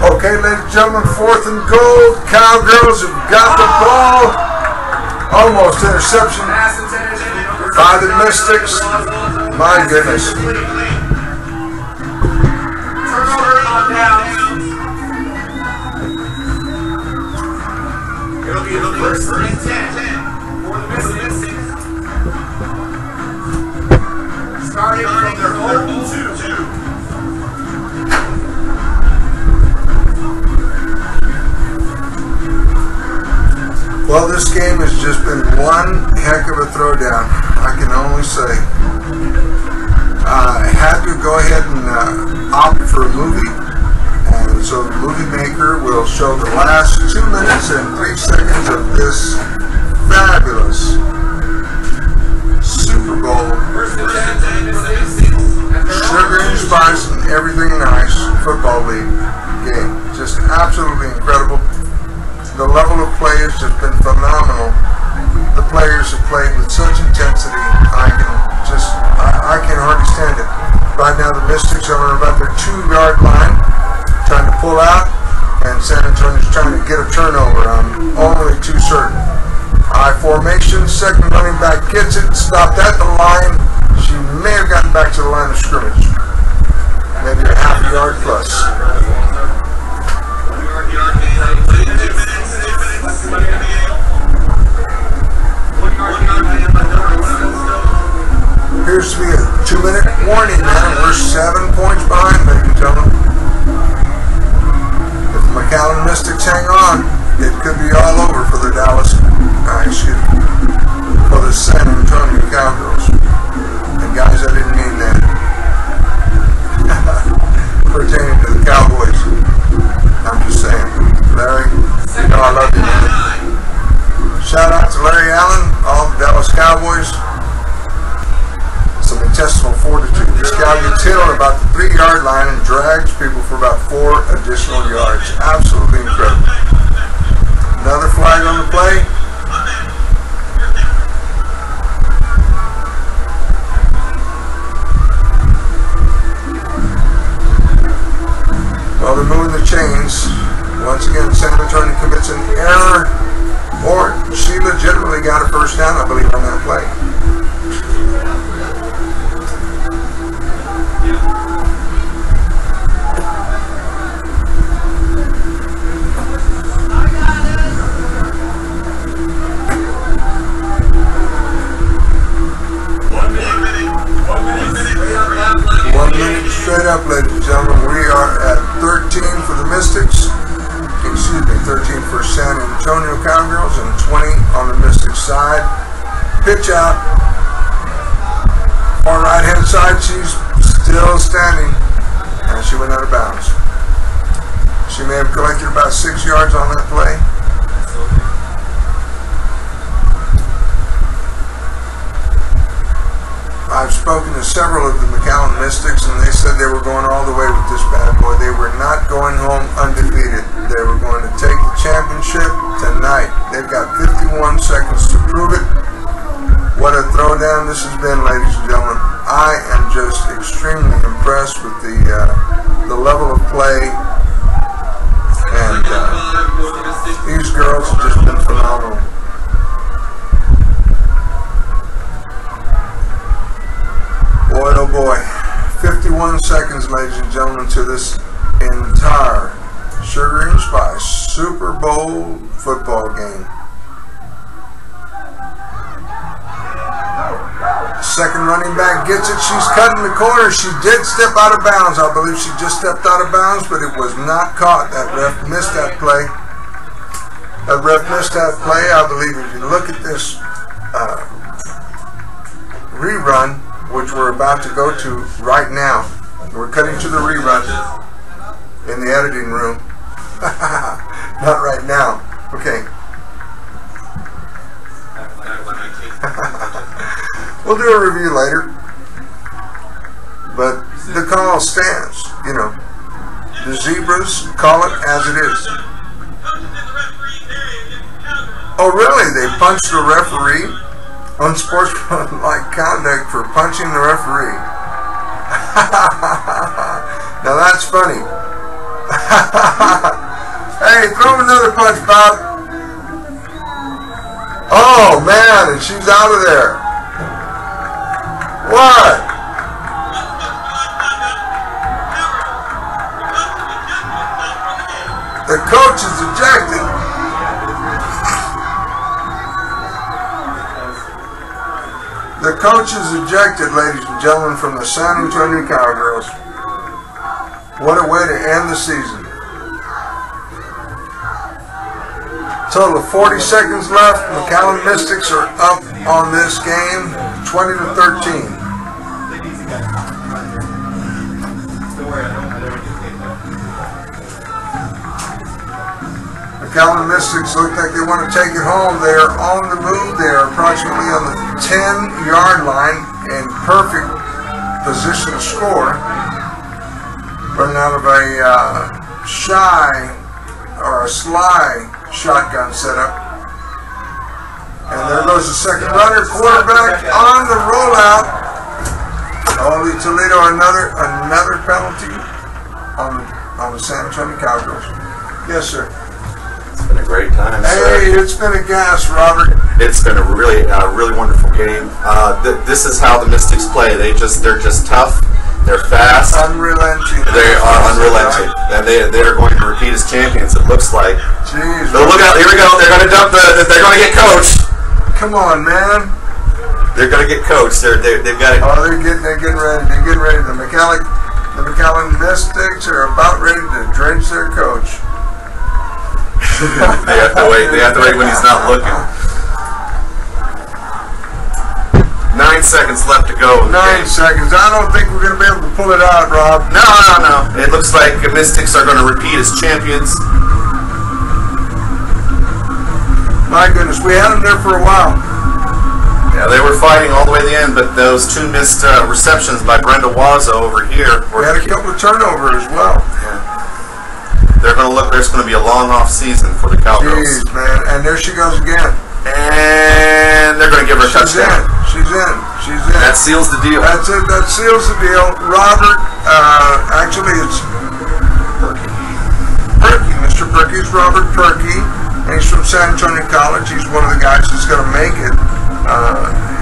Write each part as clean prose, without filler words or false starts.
Okay, ladies and gentlemen, 4th and goal. Cowgirls have got the ball. Almost interception by the Mystics. My goodness. It'll be the first and 10 for the Mystics. Starting from their own 2. Well, this game has just been one heck of a throwdown, I can only say. I had to go ahead and opt for a movie, and so the movie maker will show the last 2 minutes and 3 seconds of this fabulous Super Bowl, sugar and spice and everything nice football league game. Just absolutely incredible. The level of play has just been phenomenal. The players have played with such intensity. I can hardly stand it. Right now the Mystics are on about their 2-yard line, trying to pull out, and San Antonio's trying to get a turnover. I'm only too certain. I formation, second running back gets it, stopped at the line. She may have gotten back to the line of scrimmage. Maybe a half a yard plus. Appears to be a 2-minute warning now. We're 7 points behind, ladies and gentlemen. If the McAllen Mystics hang on, it could be all over for the for the San Antonio Cowgirls. And guys, I didn't mean that pertaining to the Cowboys. I'm just saying, Larry, you know I love you, man. Shout out to Larry Allen, all the Dallas Cowboys. Some intestinal fortitude. This guy gets hit on about the 3-yard line and drags people for about 4 additional yards. Absolutely incredible. Another flag on the play. Well, they're moving the chains. Once again, San Antonio commits an error, or she legitimately got a first down, I believe, on that play. Straight up, ladies and gentlemen, we are at 13 for the Mystics, 13 for San Antonio Cowgirls, and 20 on the Mystics side. Pitch out, far right hand side, she's still standing, and she went out of bounds. She may have collected about 6 yards on that play. I've spoken to several of the McAllen Mystics, and they said they were going all the way with this bad boy. They were not going home undefeated. They were going to take the championship tonight. They've got 51 seconds to prove it. What a throwdown this has been, ladies and gentlemen. I am just extremely impressed with the level of play, and these girls have just been phenomenal. Boy, oh boy, 51 seconds, ladies and gentlemen, to this entire Sugar and Spice Super Bowl football game. Second running back gets it. She's cutting the corner. She did step out of bounds. I believe she just stepped out of bounds, but it was not caught. That ref missed that play. I believe if you look at this rerun, which we're about to go to right now. We're cutting to the rerun in the editing room. Not right now. Okay. We'll do a review later. But the call stands, you know. The Zebras call it as it is. Oh, really? They punched the referee? Unsportsmanlike conduct for punching the referee. Now That's funny. Hey, throw him another punch, Bob. Oh, man, and she's out of there. What? The coach is ejected. The coach is ejected, ladies and gentlemen, from the San Antonio Cowgirls. What a way to end the season. Total of 40 seconds left. McAllen Mystics are up on this game, 20-13. McAllen Mystics look like they want to take it home. They are on the move. They are approximately on the 10-yard line in perfect position to score. Running out of a shy or a sly shotgun setup. And there goes the second runner, quarterback on the rollout. Holy Toledo, another penalty on the San Antonio Cowgirls. Yes, sir. It's been a great time, sir. Hey, it's been a gas, Robert. It's been a really wonderful game. This is how the Mystics play. They're just tough. They're fast. Unrelenting. They are unrelenting. And they are going to repeat as champions, it looks like. Jeez. So look out, here we go. They're going to dump they're going to get coached. Come on, man. They're going to get coached. They've got it. Oh, they're getting ready. They're getting ready. The McAllen Mystics are about ready to drench their coach. They have to wait. They have to wait when he's not looking. 9 seconds left to go. 9 seconds. I don't think we're going to be able to pull it out, Rob. No. It looks like the Mystics are going to repeat as champions. My goodness, we had them there for a while. Yeah, they were fighting all the way to the end, but those two missed receptions by Brenda Wazo over here. We had a couple of turnovers as well. Yeah. There's going to be a long off season for the Cowgirls. Jeez, man. And there she goes again. And they're going to give her a touchdown. She's in. That seals the deal. That's it. That seals the deal. Robert, actually it's Perky. Mr. Perky is Robert Perky. And he's from San Antonio College. He's one of the guys that's going to make it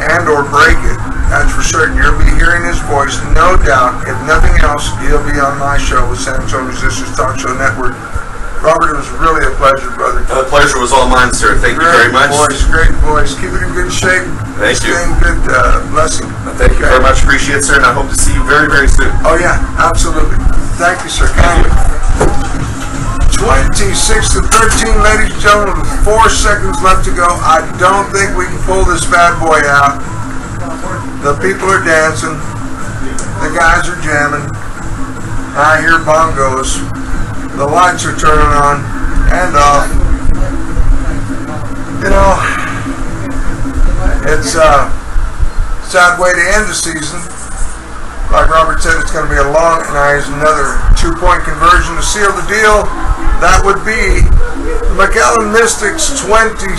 and or break it. That's for certain. You'll be hearing his voice, no doubt. If nothing else, he'll be on my show with San Antonio Musicians Talk Show Network. Robert, it was really a pleasure, brother. The pleasure was all mine, sir. Thank you very much. Great voice. Keep it in good shape. Thank you. Stay in good blessing. Thank you very much. Appreciate it, sir, and I hope to see you very, very soon. Oh, yeah, absolutely. Thank you, sir. Kindly. 26-13, ladies and gentlemen. 4 seconds left to go. I don't think we can pull this bad boy out. The people are dancing. The guys are jamming. I hear bongos. The lights are turning on and off. You know, it's a sad way to end the season. Like Robert said, it's going to be a long, and there's another 2-point conversion to seal the deal. That would be the McAllen Mystics 27,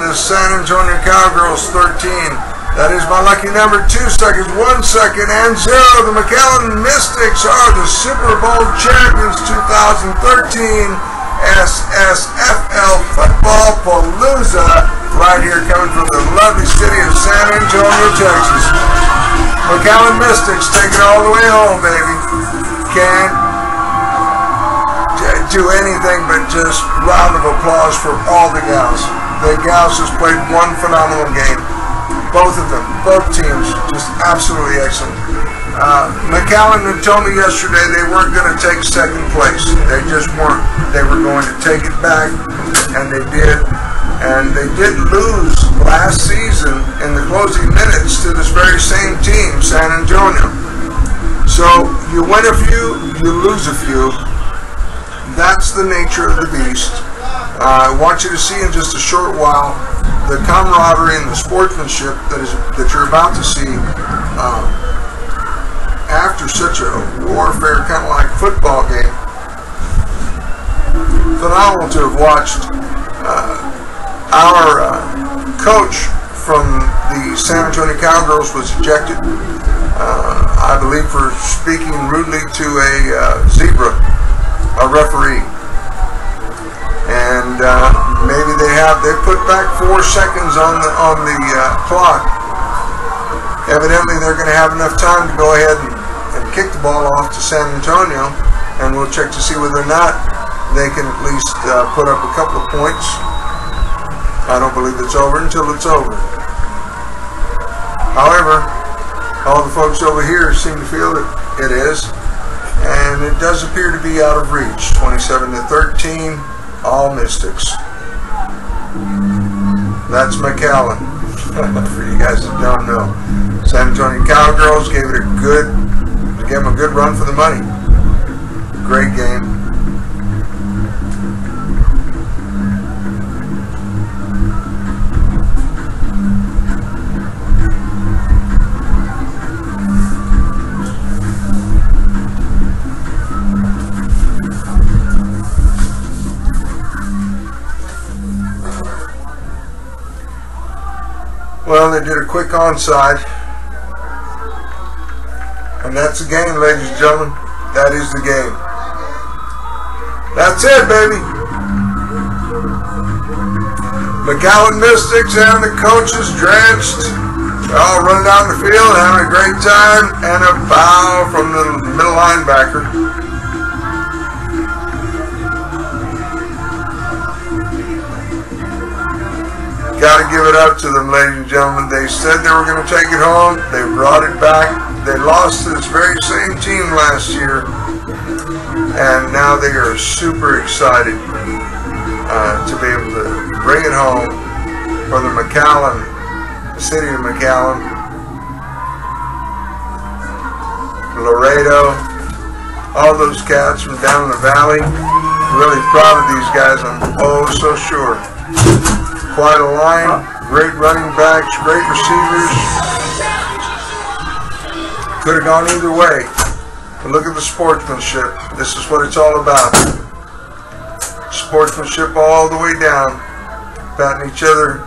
the San Antonio Cowgirls 13. That is my lucky number. 2 seconds, 1 second, and 0. The McAllen Mystics are the Super Bowl champions 2013 SSFL Football Palooza, right here coming from the lovely city of San Antonio, Texas. McAllen Mystics take it all the way home, baby. Can't do anything but just round of applause for all the gals. The gals just played one phenomenal game. Both of them, both teams, just absolutely excellent. McAllen told me yesterday they weren't going to take second place. They just weren't. They were going to take it back, and they did. And they did lose last season in the closing minutes to this very same team, San Antonio. So you win a few, you lose a few. That's the nature of the beast. I want you to see in just a short while the camaraderie and the sportsmanship that you're about to see after such a warfare, kind of like football game. Phenomenal to have watched our coach from the San Antonio Cowgirls was ejected. I believe for speaking rudely to a zebra, a referee. And maybe they put back 4 seconds on the clock. Evidently, they're going to have enough time to go ahead and kick the ball off to San Antonio, and we'll check to see whether or not they can at least put up a couple of points. I don't believe it's over until it's over. However, all the folks over here seem to feel that it is, and it does appear to be out of reach. 27-13, all Mystics. That's McAllen. For you guys that don't know, San Antonio Cowgirls gave them a good run for the money. Great game. Well, they did a quick onside, and that's the game, ladies and gentlemen. That is the game. That's it, baby. McAllen Mystics and the coaches drenched. They're all running out in the field, having a great time, and a foul from the middle linebacker. Got to give it up to them, ladies and gentlemen. They said they were going to take it home. They brought it back. They lost to this very same team last year, and now they are super excited to be able to bring it home for the McAllen, the city of McAllen, Laredo, all those cats from down in the valley. Really proud of these guys. I'm oh so sure. Quite a line, great running backs, great receivers. Could have gone either way. But look at the sportsmanship. This is what it's all about. Sportsmanship all the way down. Patting each other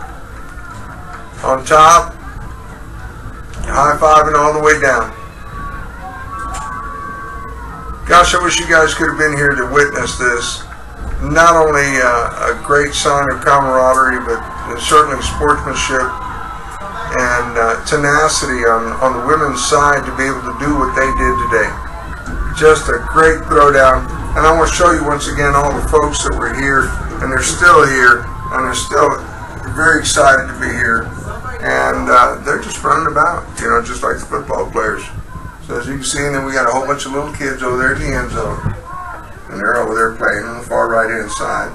on top. High-fiving all the way down. Gosh, I wish you guys could have been here to witness this. Not only a great sign of camaraderie, but certainly sportsmanship and tenacity on the women's side to be able to do what they did today. Just a great throwdown. And I want to show you once again all the folks that were here, and they're still here, and they're still very excited to be here. And they're just running about, you know, just like the football players. So as you can see, and then we got a whole bunch of little kids over there in the end zone. And they're over there playing on the far right-hand side.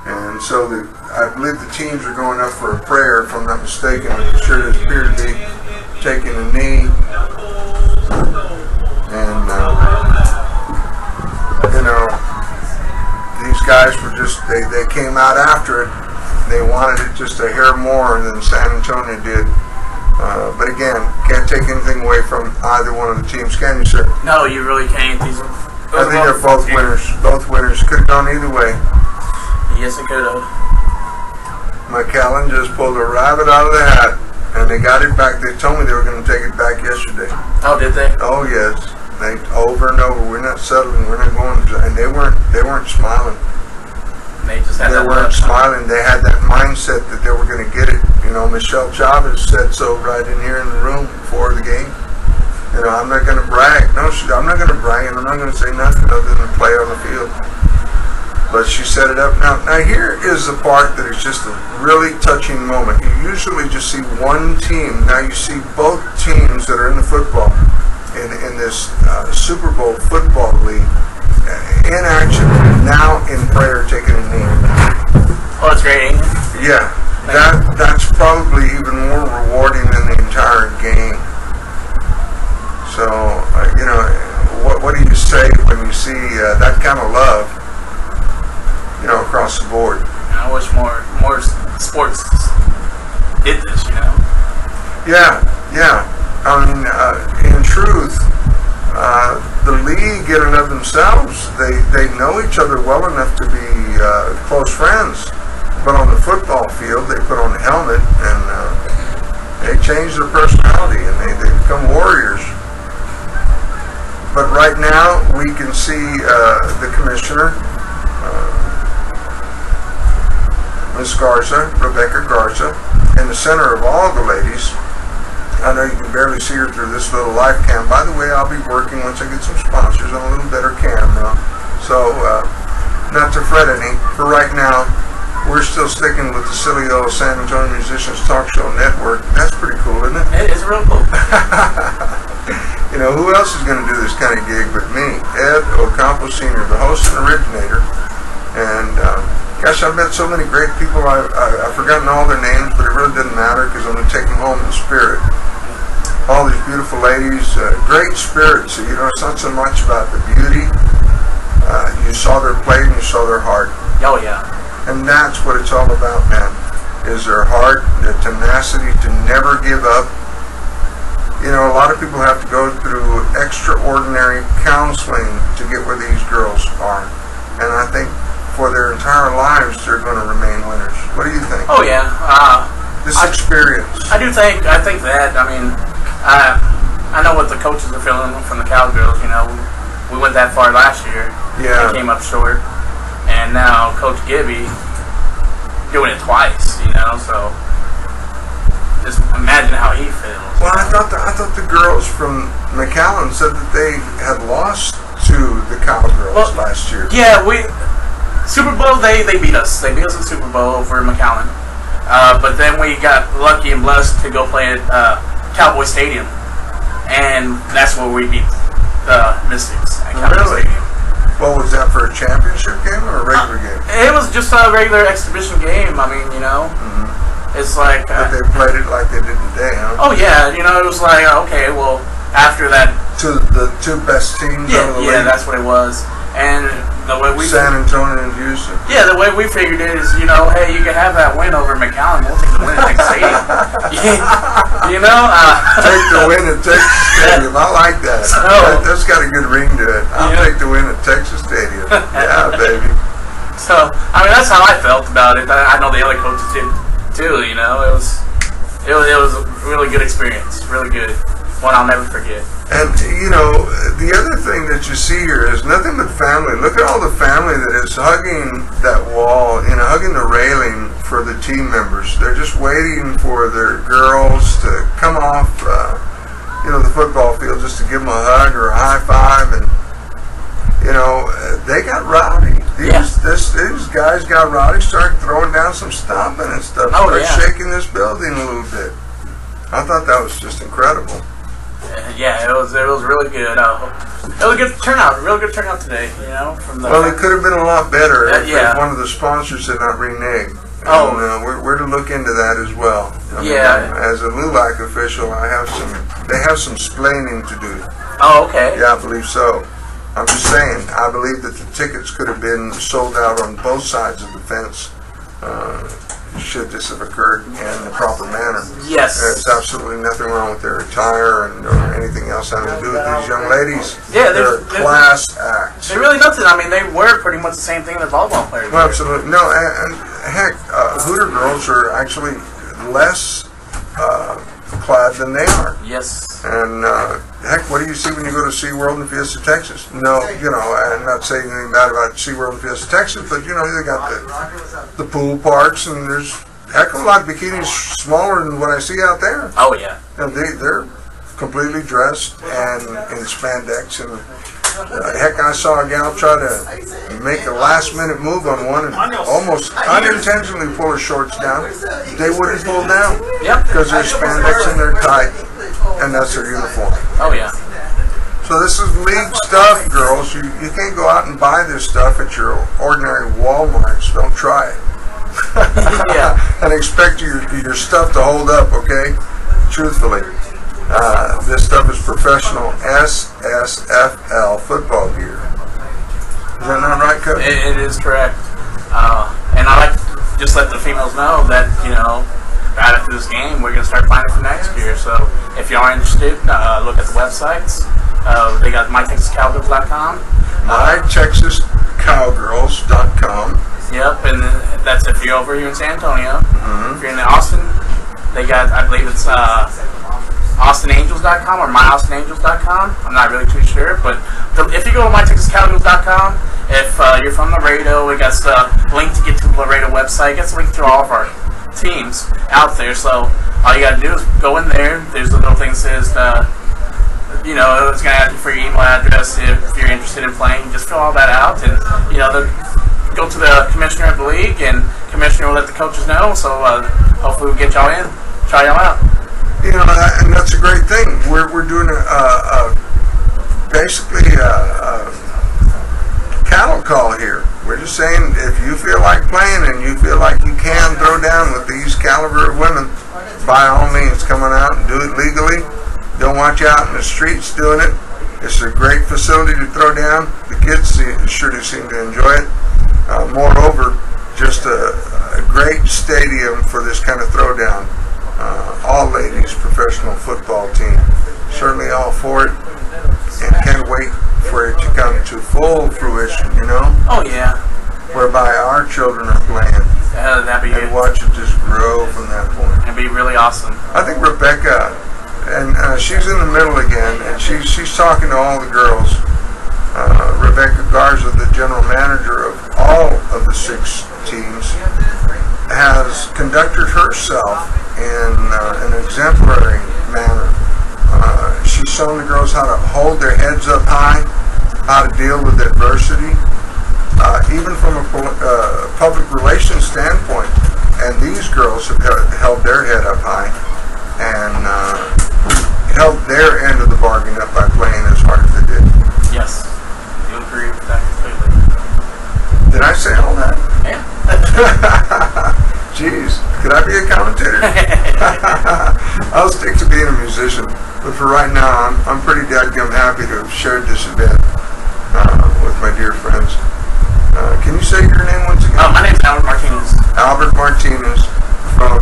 And so I believe the teams are going up for a prayer, if I'm not mistaken. I'm sure they appear to be taking a knee. And, you know, these guys were just, they came out after it. They wanted it just a hair more than San Antonio did. But again, can't take anything away from either one of the teams, can you, sir? No, you really can't. I think they're both winners. Both winners. Could have gone either way. Yes, it could have. McAllen just pulled a rabbit out of the hat, and they got it back. They told me they were going to take it back yesterday. Oh, did they? Oh yes. They over and over. We're not settling. We're not going. And they weren't smiling. They just had. They weren't smiling. They had that mindset that they were going to get it. You know, Michelle Chavez said so right in here in the room before the game. You know, I'm not going to brag. No, I'm not going to brag, and I'm not going to say nothing other than play on the field. But she set it up. Now here is the part that is just a really touching moment. You usually just see one team. Now you see both teams that are in the football, in this Super Bowl football league, in action, now in prayer, taking a knee. Oh, it's great. Yeah, that's probably even more rewarding than the entire game. So, you know, what do you say when you see that kind of love, you know, across the board? I wish more sports did this, you know? Yeah. I mean, in truth, the league in and of themselves, they know each other well enough to be close friends. But on the football field, they put on a helmet and They change their personality and they become warriors. But right now, we can see the commissioner, Miss Garza, Rebecca Garza, in the center of all the ladies. I know you can barely see her through this little live cam. By the way, I'll be working once I get some sponsors on a little better camera. So, not to fret any. For right now, we're still sticking with the silly old San Antonio Musicians Talk Show Network. That's pretty cool, isn't it? It is real cool. You know, who else is going to do this kind of gig but me? Ed Ocampo Sr., the host and originator. And, gosh, I've met so many great people. I've forgotten all their names, but it really didn't matter because I'm going to take them home in spirit. All these beautiful ladies, great spirits. You know, it's not so much about the beauty. You saw their play and you saw their heart. Oh, yeah. And that's what it's all about, man, is their heart, the tenacity to never give up. You know, a lot of people have to go through extraordinary counseling to get where these girls are. And I think for their entire lives, they're going to remain winners. What do you think? Oh, yeah. This experience. I think that. I mean, I know what the coaches are feeling from the Cowgirls. You know, we went that far last year. Yeah. We came up short. And now Coach Gibby doing it twice, you know, so just imagine how he feels. Well, I thought the girls from McAllen said that they had lost to the Cowgirls last year. Yeah, Super Bowl, they beat us. They beat us in Super Bowl over McAllen. But then we got lucky and blessed to go play at Cowboy Stadium. And that's where we beat the Mystics at Cowboy Stadium. Well, was that for a championship game or a regular game? It was just a regular exhibition game. I mean, you know, it's like... but they played it like they did today, huh? Oh, yeah. You know, it was like, okay, well, after that... The two best teams out of the league? Yeah, that's what it was. And the way we... San Antonio and Houston. Yeah, the way we figured it is, you know, hey, you can have that win over McAllen. We'll take the win at Texas Stadium. You know? Take the win at Texas Stadium. I like that. That's got a good ring to it. I'll take the win at Texas Stadium. Yeah, baby. So, I mean, that's how I felt about it. I know the other coaches did too, you know. It was a really good experience. Really good. One I'll never forget. And, you know, the other thing that you see here is nothing but family. Look at all the family that is hugging that wall, you know, hugging the railing for the team members. They're just waiting for their girls to come off, you know, the football field just to give them a hug or a high five. And, you know, they got rowdy. These guys got rowdy, started throwing down some stomping and stuff. Started shaking this building a little bit. I thought that was just incredible. Yeah, it was really good. It was a good turnout, real good turnout today. You know, from the. Well, it could have been a lot better if one of the sponsors had not reneged. Oh, and, we're to look into that as well. I mean, as a LULAC official, they have some splaining to do. Oh, okay. Yeah, I believe so. I'm just saying, I believe that the tickets could have been sold out on both sides of the fence. Should this have occurred in the proper manner. Yes. There's absolutely nothing wrong with their attire or anything else having to do with these young ladies. Yeah, they're class acts. They're really nothing. I mean, they were pretty much the same thing that volleyball players Well, absolutely. No, and heck, Hooter girls are actually less clad than they are. Yes. And heck, what do you see when you go to SeaWorld in Fiesta, Texas? No, you know, I'm not saying anything bad about SeaWorld in Fiesta, Texas, but you know, they got the pool parks, and there's a heck of a lot of bikinis smaller than what I see out there. Oh, yeah. And they're completely dressed and in spandex, and heck, I saw a gal try to make a last-minute move on one and almost unintentionally pull her shorts down. They wouldn't pull down. Yep. Because they're spandex and they're tight, and that's their uniform. Oh, yeah. So this is league stuff, girls. You can't go out and buy this stuff at your ordinary Walmarts. Don't try it. Yeah. And expect your stuff to hold up, okay? Truthfully. This stuff is professional SSFL football gear. Is that not right, Coach? It is correct. And I like to just let the females know that, you know, right after this game, we're going to start planning for next year. So if you are interested, look at the websites. They got mytexascowgirls.com. mytexascowgirls.com. Yep, and that's if you're over here in San Antonio. If you're in Austin, They got, I believe it's AustinAngels.com or MyAustinAngels.com. I'm not really too sure, but if you go to MyTexasCowgirls.com, if you're from Laredo, we got the link to get to the Laredo website. It gets a link to all of our teams out there. So all you got to do is go in there. There's a little thing that says, you know, it's going to ask you for your email address if you're interested in playing. Just fill all that out, and you know, go to the commissioner of the league, and commissioner will let the coaches know. So hopefully we'll get y'all in, try y'all out. You know, and that's a great thing. We're doing basically a cattle call here. We're just saying, if you feel like playing and you feel like you can throw down with these caliber of women, by all means, come on out and do it legally. Don't want you out in the streets doing it. It's a great facility to throw down. The kids sure do seem to enjoy it. Moreover, just a great stadium for this kind of throwdown. All ladies professional football team. Certainly all for it, and can't wait for it to come to full fruition, you know? Oh, yeah. Whereby our children are playing. That'd be And watch it just grow from that point. It'd be really awesome. I think Rebecca, and she's in the middle again, and she's talking to all the girls. Rebecca Garza, the general manager of all of the 6 teams, has conducted herself in an exemplary manner. She's shown the girls how to hold their heads up high, how to deal with adversity, even from a public relations standpoint. And these girls have held their head up high and held their end of the bargain up by playing as hard as they did. Yes, you agree with that completely. Did I say all that? Yeah. Jeez, could I be a commentator? I'll stick to being a musician, but for right now, I'm pretty dadgum happy to have shared this event with my dear friends. Can you say your name once again? My name's Albert Martinez. Albert Martinez from...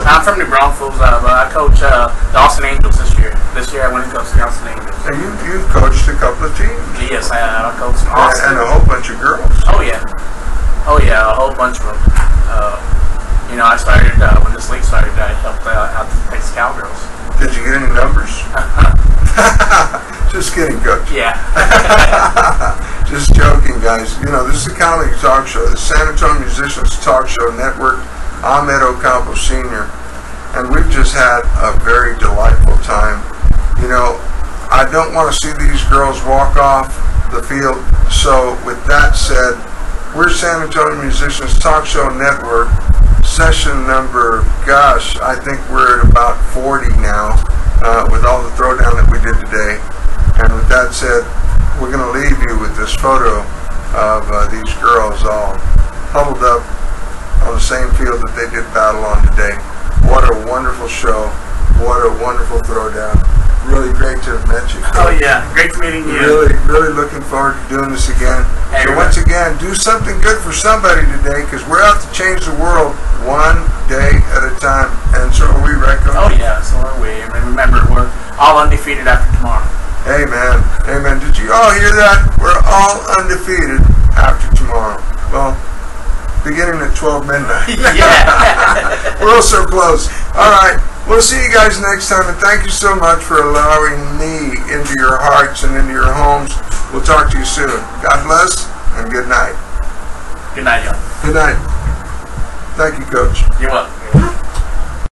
I'm from New Braunfels, but I coach the Austin Angels this year. This year I went and coached the Austin Angels. And you've coached a couple of teams. Yes, I have. I coached Austin. And a whole bunch of girls. Oh, yeah. Oh, yeah, a whole bunch of them. You know, I started, when this league started, I helped out the Texas Cowgirls. Did you get any numbers? Just kidding, Coach. Yeah. Just joking, guys. You know, this is a comedy talk show, the San Antonio Musicians Talk Show Network. Ahmed Ocampo Sr. And we've just had a very delightful time. You know, I don't want to see these girls walk off the field. So, with that said, we're San Antonio Musicians Talk Show Network. Session number, gosh, I think we're at about 40 now with all the throwdown that we did today. And with that said, we're going to leave you with this photo of these girls all huddled up on the same field that they did battle on today. What a wonderful show. What a wonderful throwdown. Really great to have met you. Oh, yeah. Great meeting you. Really looking forward to doing this again. Hey, so once again, do something good for somebody today, because we're out to change the world one day at a time. And so are we, right, Coach? Oh, yeah. So are we. And remember, we're all undefeated after tomorrow. Amen. Amen. Did you all hear that? We're all undefeated after tomorrow. Well, beginning at 12 midnight. Yeah. We're all so close. All right. We'll see you guys next time, and thank you so much for allowing me into your hearts and into your homes. We'll talk to you soon. God bless, and good night. Good night, y'all. Good night. Thank you, Coach. You're welcome.